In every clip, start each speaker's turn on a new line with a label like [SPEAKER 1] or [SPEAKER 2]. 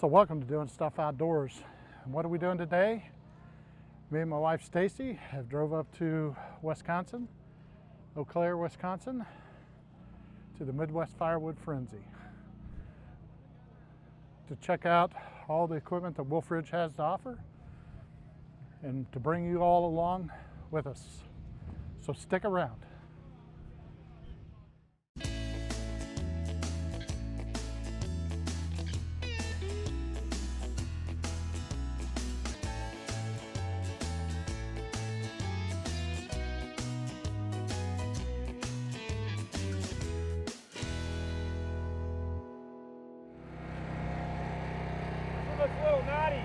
[SPEAKER 1] So welcome to Doing Stuff Outdoors. And what are we doing today? Me and my wife Stacy have drove up to Wisconsin, Eau Claire, Wisconsin, to the Midwest Firewood Frenzy to check out all the equipment that Wolfe has to offer and to bring you all along with us. So stick around.
[SPEAKER 2] Looks a little naughty.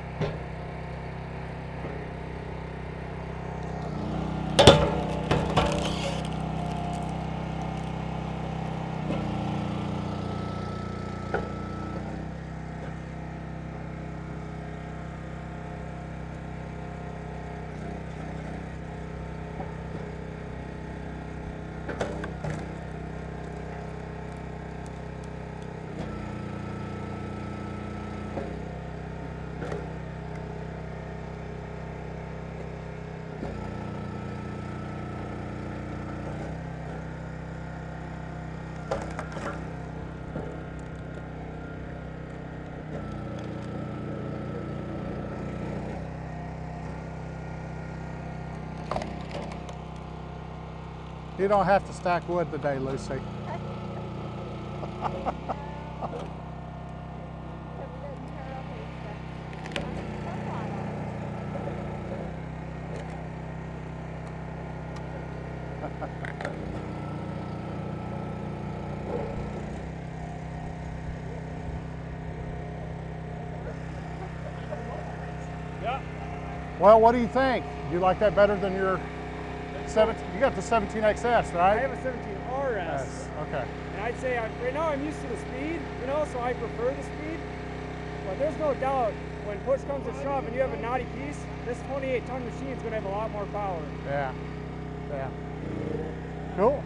[SPEAKER 1] You don't have to stack wood today, Lucy.
[SPEAKER 2] Yeah.
[SPEAKER 1] Well, what do you think? Do you like that better than your 17? You got the 17XS,
[SPEAKER 2] I
[SPEAKER 1] right?
[SPEAKER 2] have a 17 RS.
[SPEAKER 1] Yes. Okay.
[SPEAKER 2] And I'd say right now I'm used to the speed, so I prefer the speed. But there's no doubt when push comes to shove and you have a knotty piece, this 28-ton machine is going to have a lot more power.
[SPEAKER 1] Yeah. Yeah. Cool.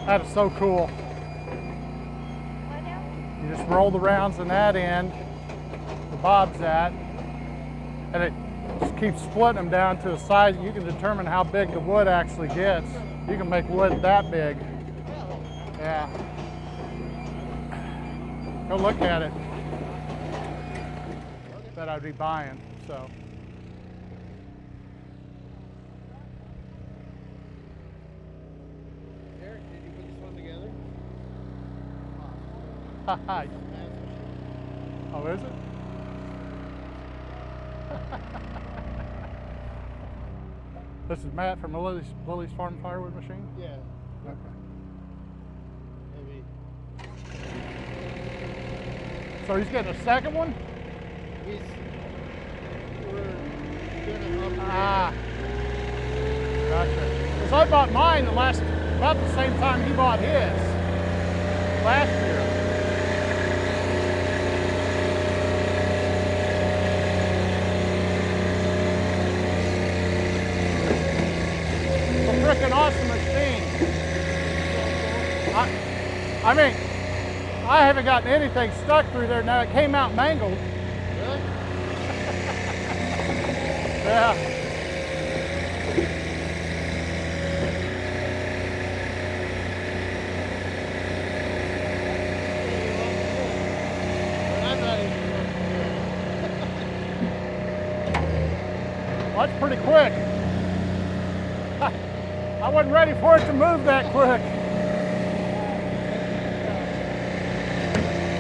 [SPEAKER 1] That is so cool. You just roll the rounds in that end, the bob's at, and it just keeps splitting them down to a size. You can determine how big the wood actually gets. You can make wood that big. Yeah. Go look at it. That I'd be buying, so. Hi. Oh, is it? This is Matt from Lily's Farm Firewood Machine?
[SPEAKER 3] Yeah.
[SPEAKER 1] Okay.
[SPEAKER 3] Maybe
[SPEAKER 1] So he's getting a second one?
[SPEAKER 3] We're gonna upgrade.
[SPEAKER 1] Ah, gotcha. Because I bought mine about the same time he bought his last year. It's a freaking awesome machine. I mean, I haven't gotten anything stuck through there. Now it came out mangled.
[SPEAKER 3] Really?
[SPEAKER 1] Yeah.
[SPEAKER 3] I'm not even
[SPEAKER 1] Well, that's pretty quick. I wasn't ready for it to move that quick.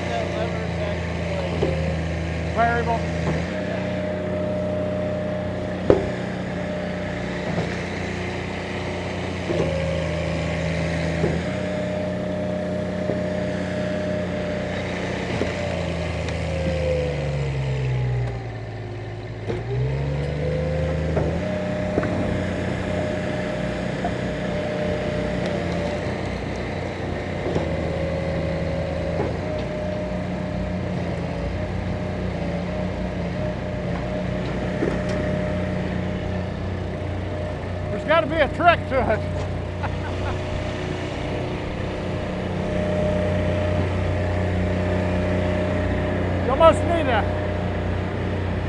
[SPEAKER 3] that lever is actually
[SPEAKER 1] Variable. There's got to be a trick to it. You almost need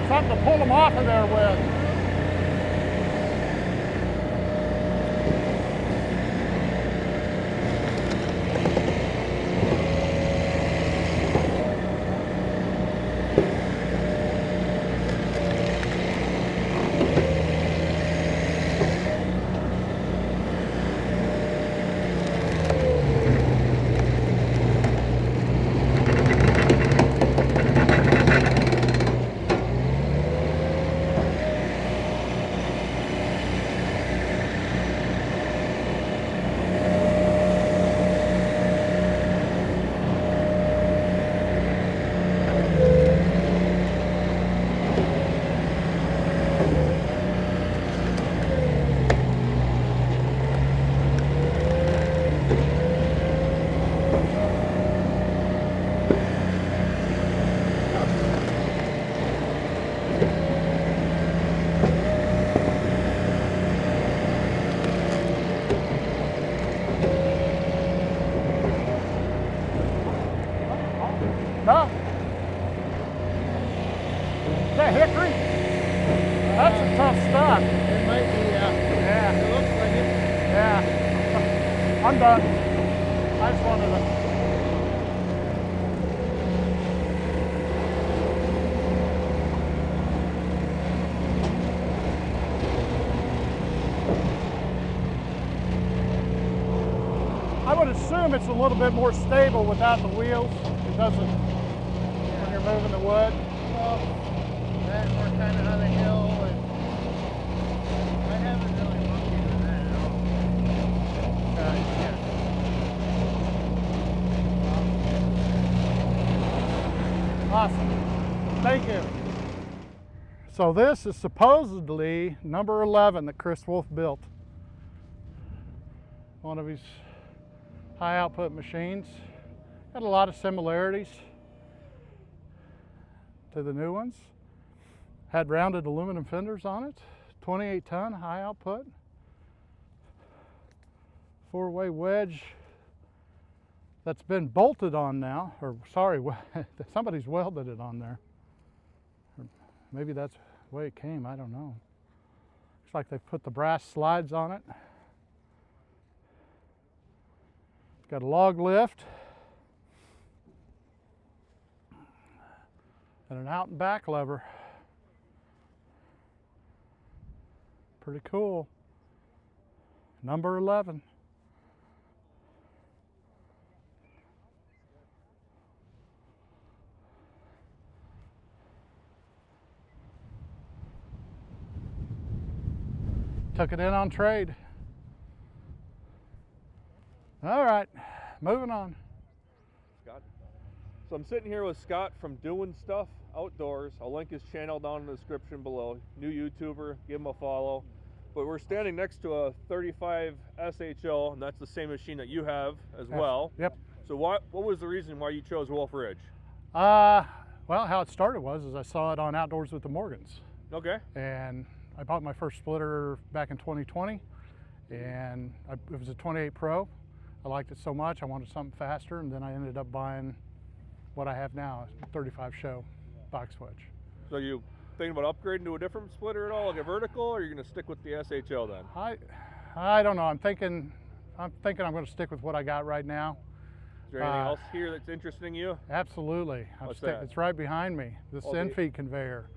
[SPEAKER 1] something to pull them off of there with. No. Is that hickory? That's some tough stuff.
[SPEAKER 3] it might be,
[SPEAKER 1] Yeah.
[SPEAKER 3] it looks like it.
[SPEAKER 1] Yeah. I'm done. I just wanted to. I would assume it's a little bit more stable without the wheels. It doesn't when you're moving the wood.
[SPEAKER 3] Well, that we're kind of on a hill, and I haven't really looked into that at all.
[SPEAKER 1] Yeah. Awesome. Thank you. So this is supposedly number 11 that Chris Wolfe built. One of his high output machines. Had a lot of similarities to the new ones. Had rounded aluminum fenders on it, 28 ton high output, 4-way wedge that's been bolted on now, or sorry, somebody's welded it on there. Or maybe that's the way it came, I don't know. Looks like they've put the brass slides on it. Got a log lift and an out and back lever. Pretty cool. Number 11. Took it in on trade. All right, moving on.
[SPEAKER 2] Scott?
[SPEAKER 4] So I'm sitting here with Scott from Doing Stuff Outdoors. I'll link his channel down in the description below. New YouTuber, give him a follow. But we're standing next to a 35 SHO, and that's the same machine that you have as well.
[SPEAKER 1] Yep.
[SPEAKER 4] So what was the reason why you chose Wolfe Ridge?
[SPEAKER 1] Well, how it started was I saw it on Outdoors with the Morgans.
[SPEAKER 4] Okay.
[SPEAKER 1] And I bought my first splitter back in 2020, and it was a 28 Pro. I liked it so much, I wanted something faster, and then I ended up buying what I have now, a 35 show box wedge.
[SPEAKER 4] So you thinking about upgrading to a different splitter at all, like a vertical, or are you going to stick with the SHO then?
[SPEAKER 1] I don't know. I'm thinking I'm going to stick with what I got right now.
[SPEAKER 4] Is there anything else here that's interesting you?
[SPEAKER 1] Absolutely.
[SPEAKER 4] What's that?
[SPEAKER 1] It's right behind me, this
[SPEAKER 4] Oh,
[SPEAKER 1] end feed conveyor.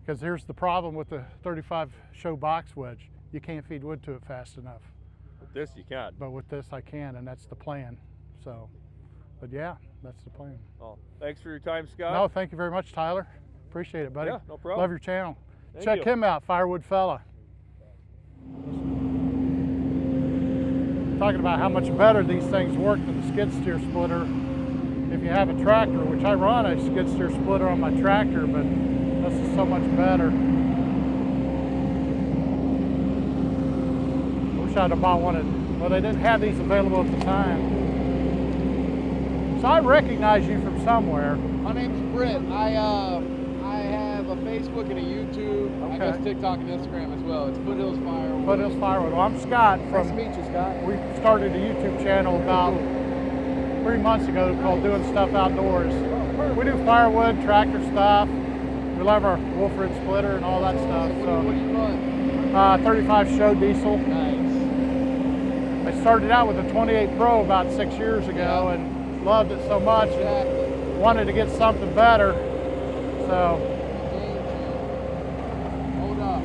[SPEAKER 1] Because here's the problem with the 35 show box wedge. You can't feed wood to it fast enough.
[SPEAKER 4] With this you can.
[SPEAKER 1] But with this I can, and that's the plan. So, but yeah, that's the plan.
[SPEAKER 4] Oh, thanks for your time, Scott.
[SPEAKER 1] No, thank you very much, Tyler. Appreciate it, buddy.
[SPEAKER 4] Yeah, no problem.
[SPEAKER 1] Love your channel.
[SPEAKER 4] Thank
[SPEAKER 1] Check
[SPEAKER 4] you.
[SPEAKER 1] him out, Firewood Fella. Talking about how much better these things work than the skid steer splitter. If you have a tractor, which I run a skid steer splitter on my tractor, but this is so much better. Wish I'd have bought one well, they didn't have these available at the time. So I recognize you from somewhere.
[SPEAKER 5] My name's Britt. I have a Facebook and a YouTube. I
[SPEAKER 1] Okay.
[SPEAKER 5] guess TikTok and Instagram as well. It's Foothills Firewood.
[SPEAKER 1] Foothills Firewood. Well, I'm Scott
[SPEAKER 5] Nice
[SPEAKER 1] from.
[SPEAKER 5] to meet you, Scott.
[SPEAKER 1] We started a YouTube channel about 3 months ago called Doing Stuff Outdoors. We do firewood, tractor stuff. We love our Wolfe Ridge splitter and all that stuff.
[SPEAKER 5] What do you run?
[SPEAKER 1] 35 show diesel.
[SPEAKER 5] Nice.
[SPEAKER 1] I started out with a 28 Pro about 6 years ago and loved it so much and
[SPEAKER 5] Exactly.
[SPEAKER 1] wanted to get something better. So
[SPEAKER 5] Hold up.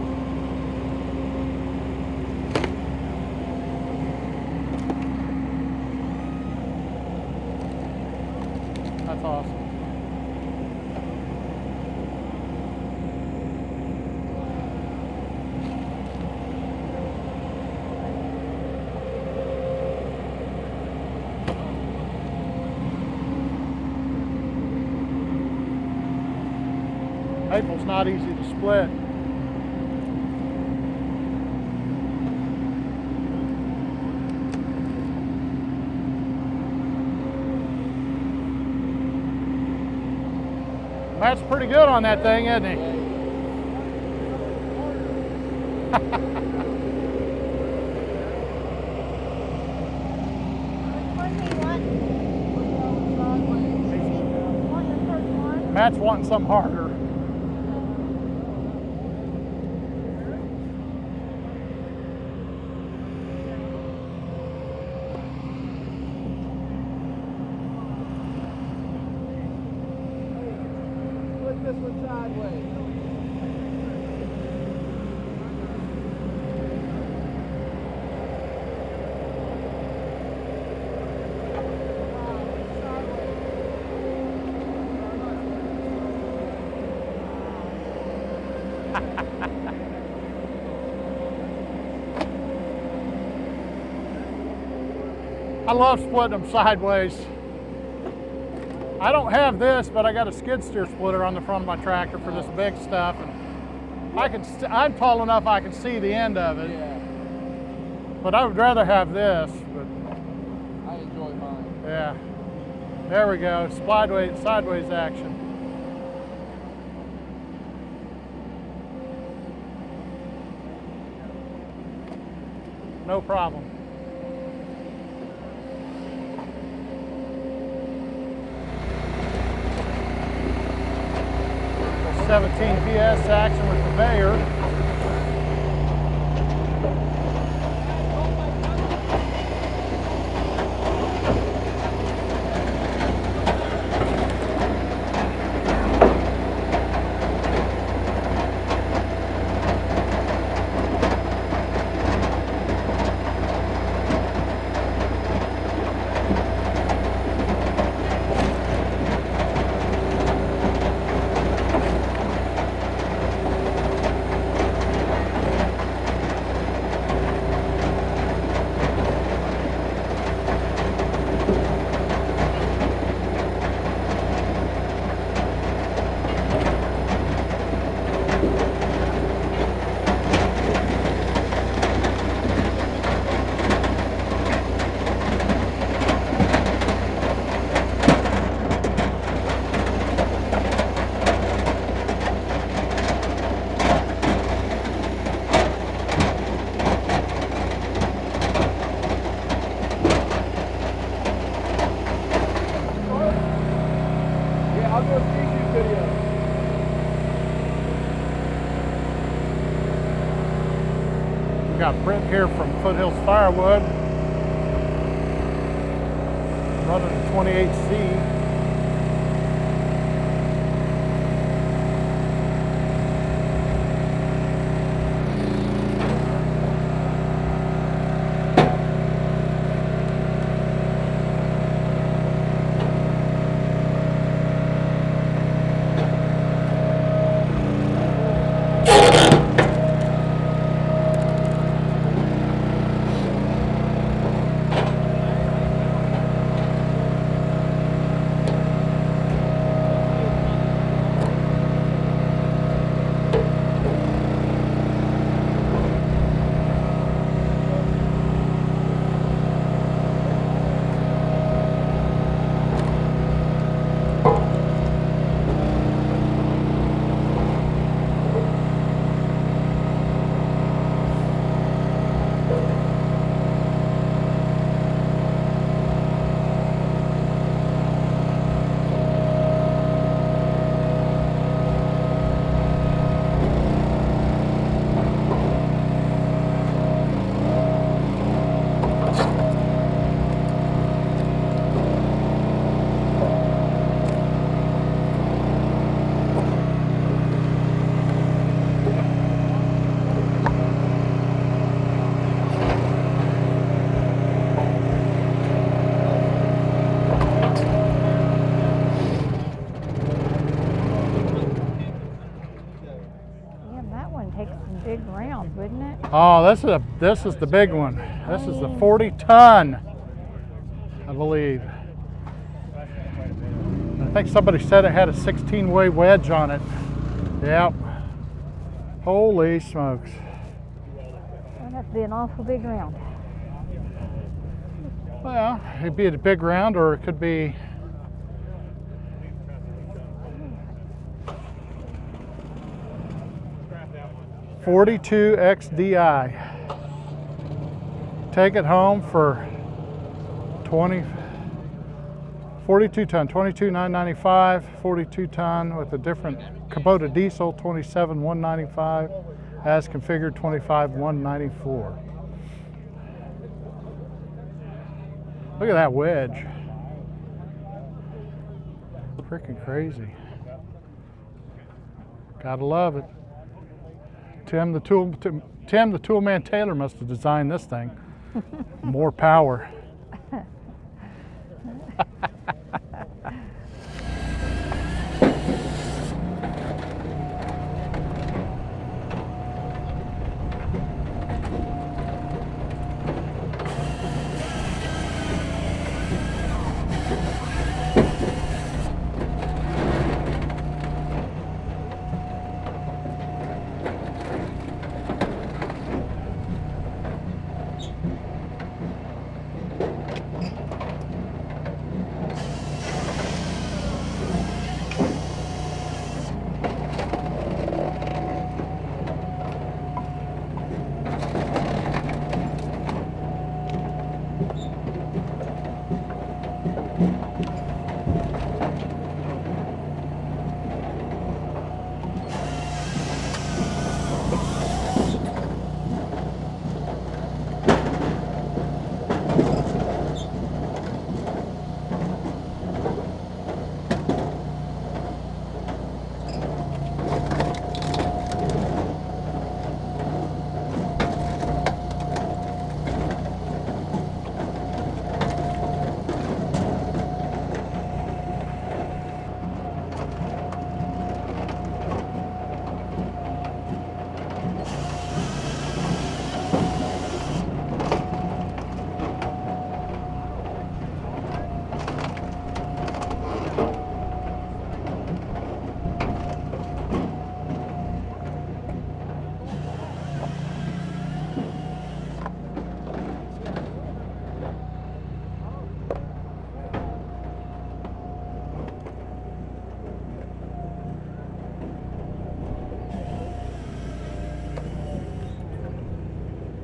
[SPEAKER 1] that's awesome. Maple's not easy to split. Matt's pretty good on that thing, isn't he? Matt's wanting some harder.
[SPEAKER 5] Flip this one sideways.
[SPEAKER 1] I love splitting them sideways. I don't have this, but I got a skid steer splitter on the front of my tractor for this big stuff, and I'm tall enough I can see the end of it.
[SPEAKER 5] Yeah,
[SPEAKER 1] But I would rather have this. But
[SPEAKER 5] I enjoy mine.
[SPEAKER 1] yeah, there we go. Sideways action. No problem. 17 PS action with conveyor. got Britt here from Foothills Firewood, running a 28C.
[SPEAKER 6] Big round, wouldn't it?
[SPEAKER 1] Oh, this is the big one. This is the 40-ton, I believe. I think somebody said it had a 16-way wedge on it. Yep. Holy smokes.
[SPEAKER 6] That'd have to be an awful big round.
[SPEAKER 1] Well, it'd be a big round, or it could be. .42 XDI. Take it home for 42 ton, 22,995, 42 ton with a different Kubota diesel, 27,195, as configured, 25,194. Look at that wedge. Freaking crazy. Gotta love it. Tim the Toolman Taylor must have designed this thing. More power.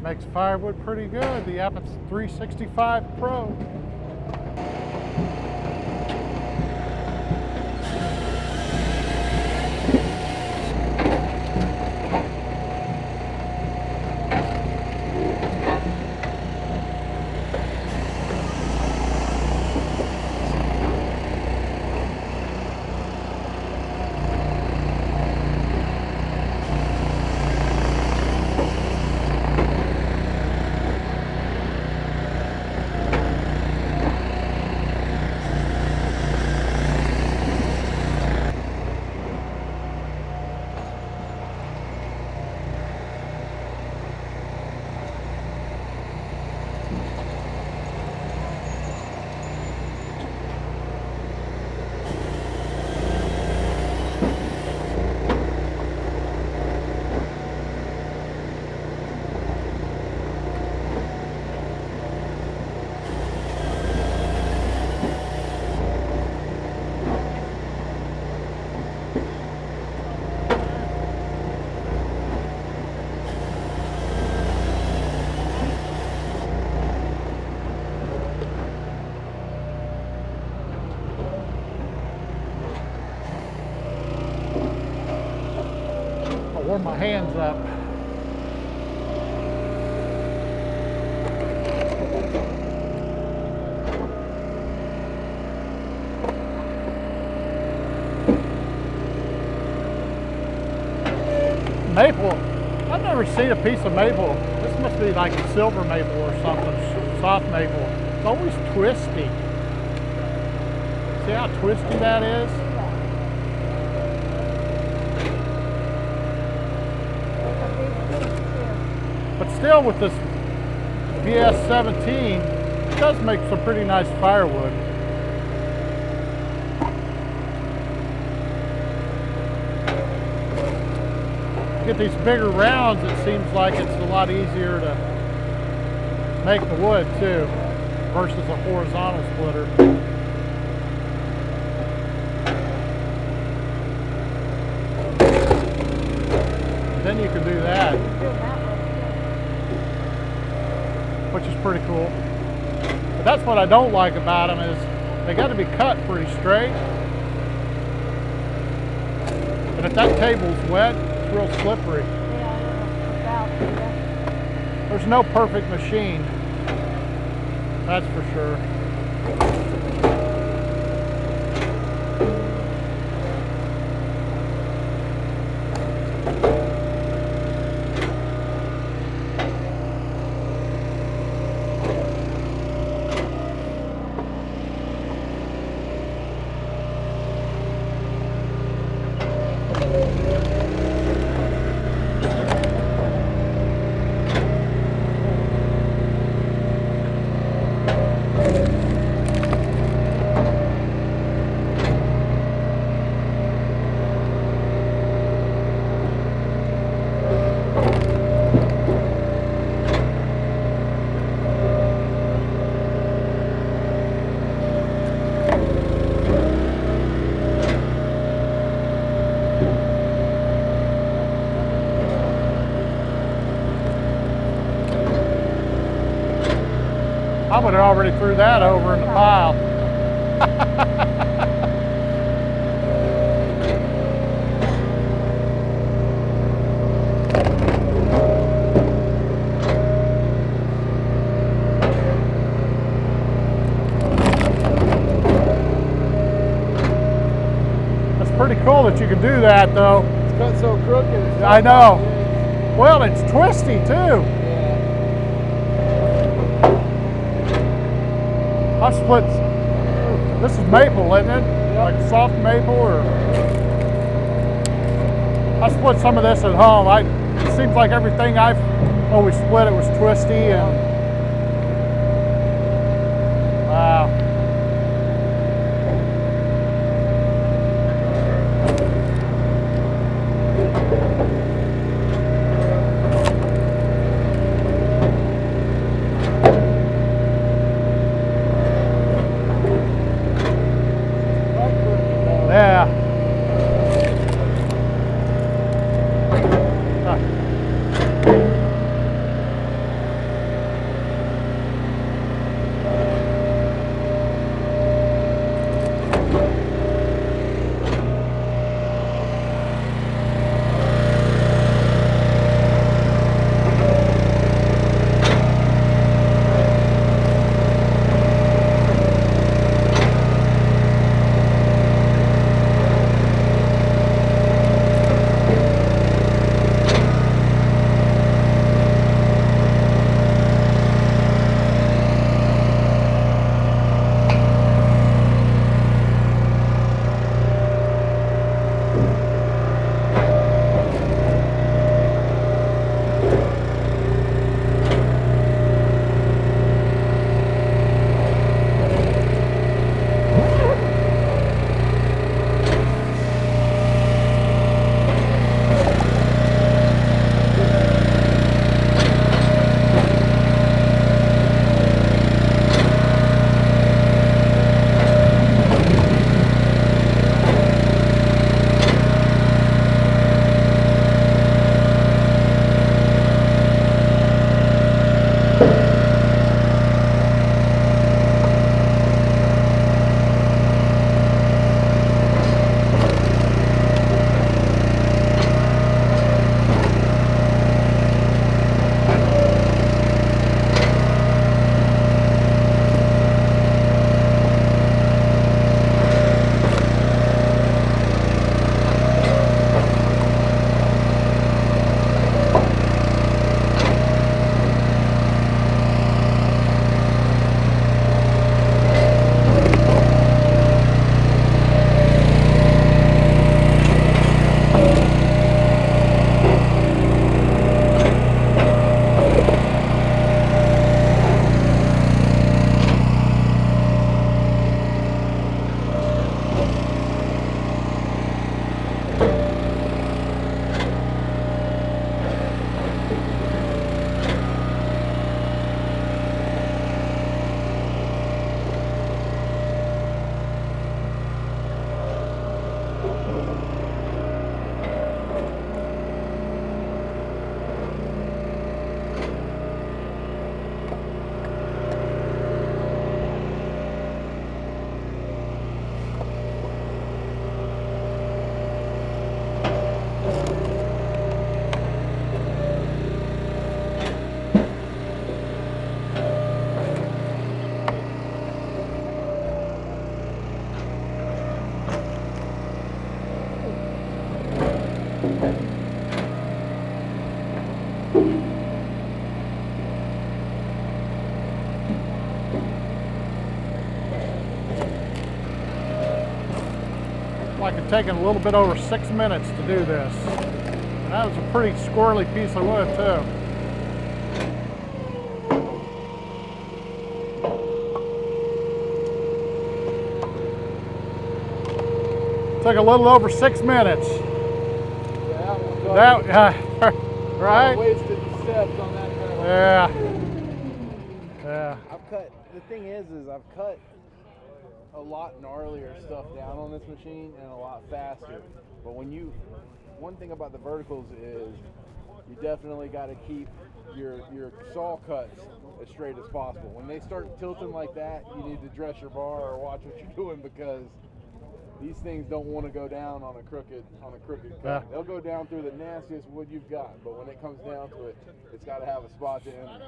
[SPEAKER 1] Makes firewood pretty good. The Abbott 365 Pro. throw my hands up. Maple, I've never seen a piece of maple. This must be like a silver maple or something, soft maple. It's always twisty. See how twisty that is? But still, with this VS17, it does make some pretty nice firewood. Get these bigger rounds, it seems like it's a lot easier to make the wood too, versus a horizontal splitter. Then you can do that, which is pretty cool. But that's what I don't like about them, is they got to be cut pretty straight. And if that table's wet, it's real slippery. There's no perfect machine, that's for sure. I would have already threw that over in the pile. That's pretty cool that you can do that, though.
[SPEAKER 5] It's cut so crooked.
[SPEAKER 1] I know. Well, it's twisty too. I split, this is maple, isn't it? Like soft maple, or? I split some of this at home. It seems like everything I've always split, it was twisty and, wow. Yeah. like it taken a little bit over 6 minutes to do this. And that was a pretty squirrely piece of wood too. Took a little over 6 minutes. That, right?
[SPEAKER 5] Wasted steps on that pedal.
[SPEAKER 1] Yeah. Yeah.
[SPEAKER 5] I've cut. The thing is I've cut a lot gnarlier stuff down on this machine and a lot faster. But one thing about the verticals is you definitely got to keep your saw cuts as straight as possible. When they start tilting like that, you need to dress your bar or watch what you're doing, because these things don't want to go down on a crooked cut.
[SPEAKER 1] Yeah.
[SPEAKER 5] They'll go down through the nastiest wood you've got, but when it comes down to it, it's got to have a spot to enter.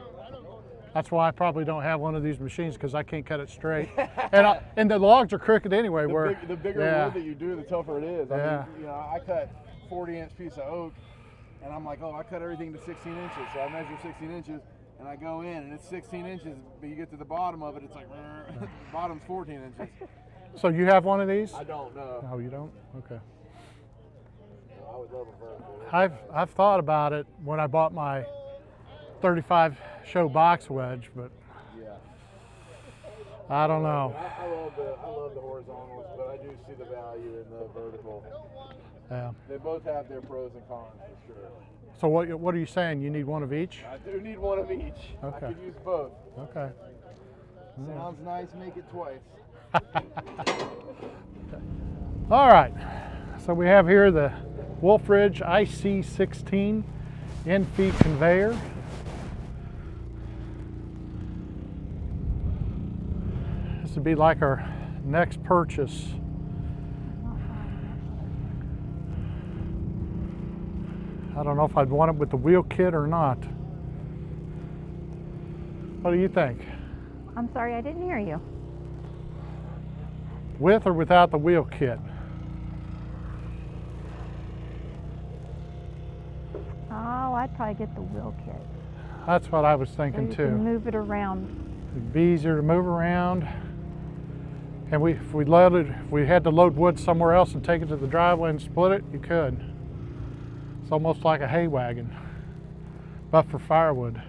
[SPEAKER 1] That's why I probably don't have one of these machines, because I can't cut it straight. And the logs are crooked anyway.
[SPEAKER 5] The bigger
[SPEAKER 1] yeah.
[SPEAKER 5] wood that you do, the tougher it is.
[SPEAKER 1] Yeah.
[SPEAKER 5] I mean, I cut 40-inch piece of oak, and I'm like, oh, I cut everything to 16 inches. So I measure 16 inches, and I go in, and it's 16 inches, but you get to the bottom of it, it's like, the bottom's 14 inches.
[SPEAKER 1] So you have one of these?
[SPEAKER 5] I don't know.
[SPEAKER 1] No, you don't? Okay.
[SPEAKER 5] I would love a vertical.
[SPEAKER 1] I've thought about it when I bought my 35 show box wedge, but
[SPEAKER 5] Yeah.
[SPEAKER 1] I don't know.
[SPEAKER 5] I love the horizontals, but I do see the value in the vertical.
[SPEAKER 1] Yeah.
[SPEAKER 5] They both have their pros and cons for sure.
[SPEAKER 1] So what are you saying? You need one of each?
[SPEAKER 5] I do need one of each.
[SPEAKER 1] Okay.
[SPEAKER 5] I could use both.
[SPEAKER 1] Okay.
[SPEAKER 5] Sounds nice, make it twice.
[SPEAKER 1] All right. So we have here the Wolfe Ridge IC16 in-feed conveyor. This would be like our next purchase. I don't know if I'd want it with the wheel kit or not. What do you think?
[SPEAKER 6] I'm sorry, I didn't hear you.
[SPEAKER 1] With or without the wheel kit?
[SPEAKER 6] Oh, I'd probably get the wheel kit.
[SPEAKER 1] That's what I was
[SPEAKER 6] So
[SPEAKER 1] thinking
[SPEAKER 6] you
[SPEAKER 1] too.
[SPEAKER 6] can move it around.
[SPEAKER 1] It'd be easier to move around. And if we had to load wood somewhere else and take it to the driveway and split it, you could. It's almost like a hay wagon, but for firewood.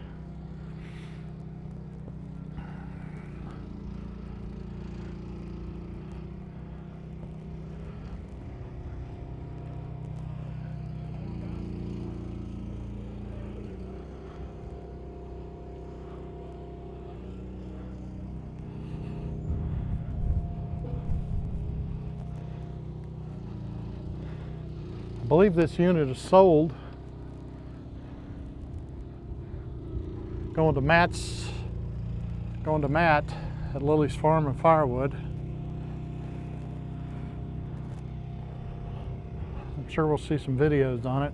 [SPEAKER 1] I believe this unit is sold. Going to Matt at Lily's Farm and Firewood. I'm sure we'll see some videos on it.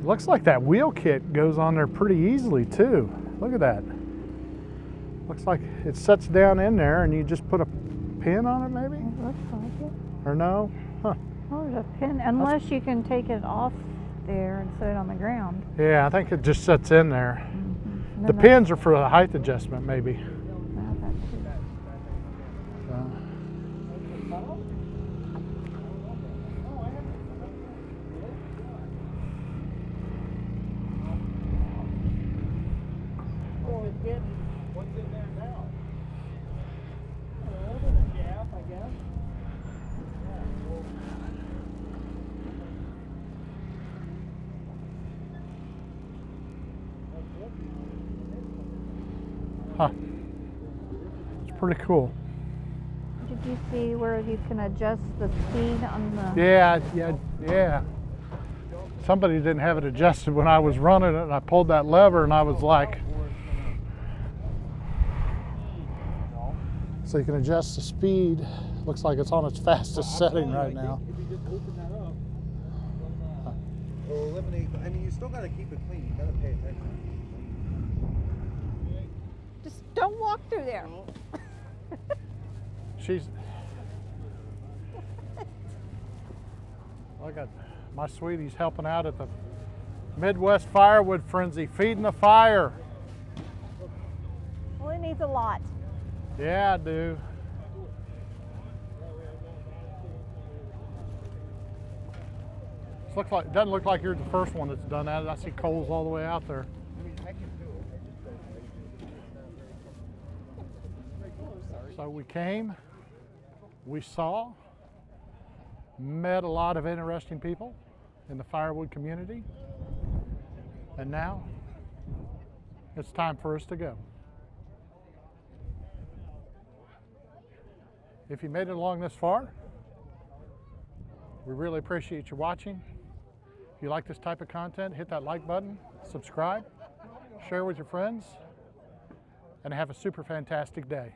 [SPEAKER 1] Looks like that wheel kit goes on there pretty easily too. Look at that. Looks like it sets down in there and you just put a pin on it maybe?
[SPEAKER 6] It looks like it.
[SPEAKER 1] Or no? Huh.
[SPEAKER 6] Oh, there's a pin, unless you can take it off there and set it on the ground.
[SPEAKER 1] Yeah, I think it just sets in there.
[SPEAKER 6] Mm-hmm.
[SPEAKER 1] The pins are for the height adjustment maybe.
[SPEAKER 2] What's in there now? Other than gas, I guess.
[SPEAKER 1] Huh. It's pretty cool.
[SPEAKER 6] Did you see where you can adjust the speed on the...
[SPEAKER 1] Yeah. Somebody didn't have it adjusted when I was running it, and I pulled that lever and I was like... So you can adjust the speed. Looks like it's on its fastest setting right now.
[SPEAKER 5] If you just open that up, it'll eliminate. I mean, you still got to keep it clean. You got to pay attention.
[SPEAKER 6] Just don't walk through there.
[SPEAKER 1] Look at my sweeties helping out at the Midwest Firewood Frenzy, feeding the fire.
[SPEAKER 6] Well, it needs a lot.
[SPEAKER 1] Yeah, I do. It doesn't look like you're the first one that's done that. I see coals all the way out there. So we came, we saw, met a lot of interesting people in the firewood community, and now it's time for us to go. If you made it along this far, we really appreciate you watching. If you like this type of content, hit that like button, subscribe, share with your friends, and have a super fantastic day.